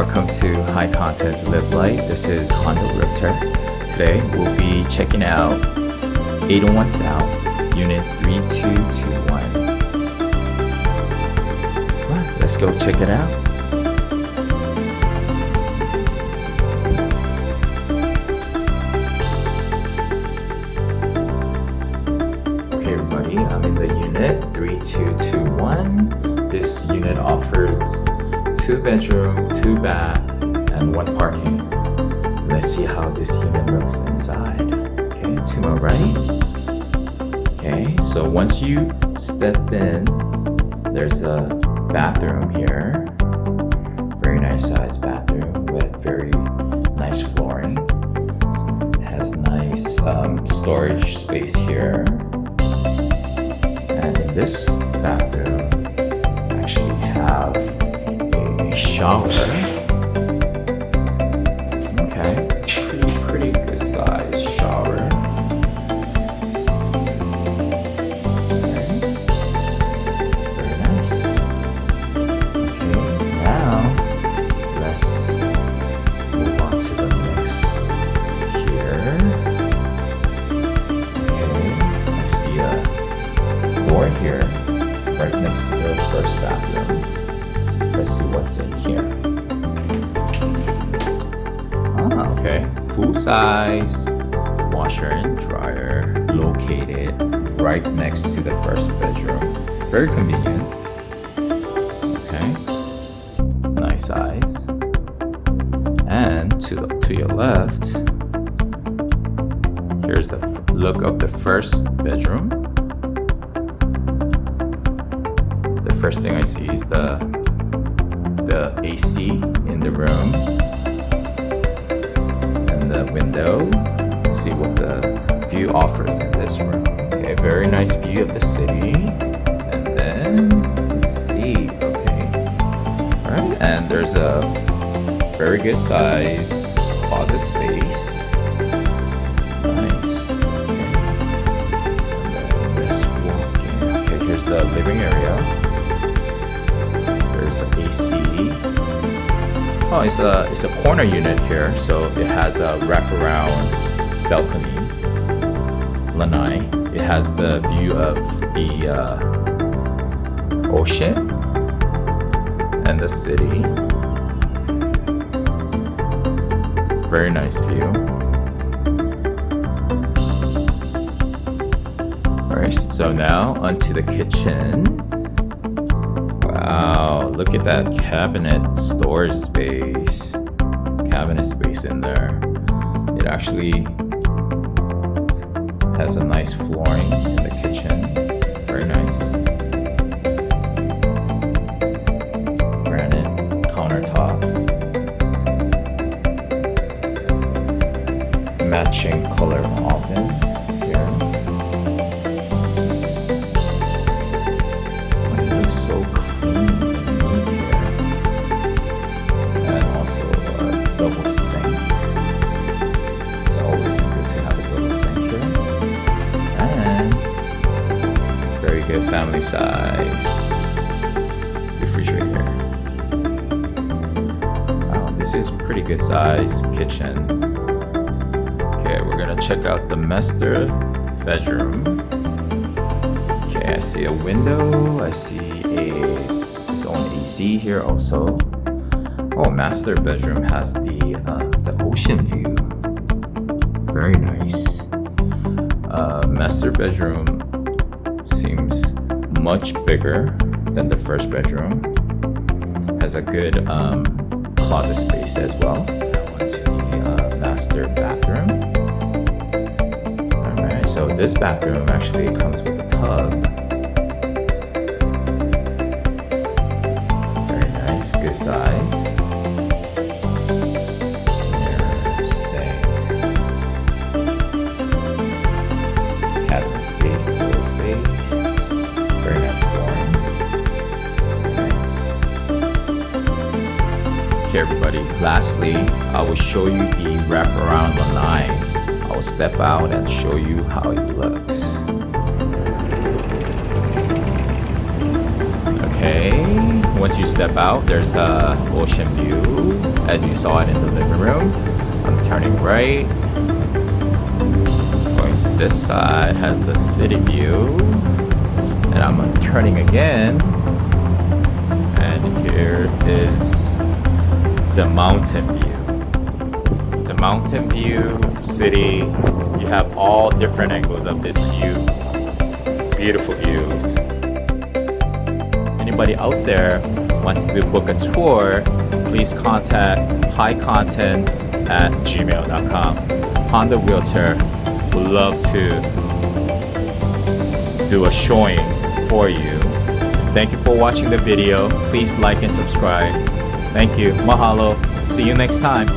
welcome to HiContentz Live Light. This is Hondo realtor. Today we'll be checking out 801 South, Unit 3221. Come on, let's go check it out. Okay everybody, I'm in the unit 3221. This unit offers 2 bedroom, 2 bath, and 1 parking. Let's see how this unit looks inside. Okay, to my right. Okay, so once you step in, there's a bathroom here. Very nice size bathroom with very nice flooring. It has nice storage space here. And in this bathroom, actually have a shower. Okay, pretty good size shower. Okay, very nice. Okay, now let's move on to the next here. Okay, I see a door here right next to the first bathroom. Let's see what's in here. Okay. Full size washer and dryer located right next to the first bedroom. Very convenient. Okay. Nice size. And to your left, here's the look of the first bedroom. The first thing I see is the AC in the room and the window. Let's see what the view offers in this room. Okay, very nice view of the city. And then let's see. Okay, all right, and there's a very good size closet space. Nice. Okay. And then let's walk in. Okay, here's the living area. There's the AC. Oh, it's a corner unit here, so it has a wraparound balcony. Lanai. It has the view of the ocean and the city. Very nice view. Alright, so now onto the kitchen. Wow, look at that cabinet storage space. Cabinet space in there. It actually has a nice flooring in the kitchen. Very nice. Granite countertop. Matching color oven here. Oh, it looks so clean and neat here. And also a double sink. It's always good to have a double sink here. And very good family size refrigerator. Wow, this is pretty good size kitchen. Okay, we're gonna check out the master bedroom. Okay, I see a window. I see its own AC here also. Oh, master bedroom has the ocean view. Very nice. Master bedroom seems much bigger than the first bedroom. Has a good closet space as well. Now onto the master bathroom. Alright, so this bathroom actually comes with a tub. Very nice, good size. Cabinet space, storage space. Very nice flooring. Nice. Okay, everybody. Lastly, I will show you the Wraparound Lanai. I will step out and show you how it looks. Okay, once you step out, there's a ocean view as you saw it in the living room. I'm turning right. Going this side has the city view. And I'm turning again. And here is the mountain view. The mountain view, city. You have all different angles of this view. Beautiful views. Anybody out there wants to book a tour, please contact HiContentz@gmail.com. Honda Realtor would love to do a showing for you. Thank you for watching the video. Please like and subscribe. Thank you. Mahalo. See you next time.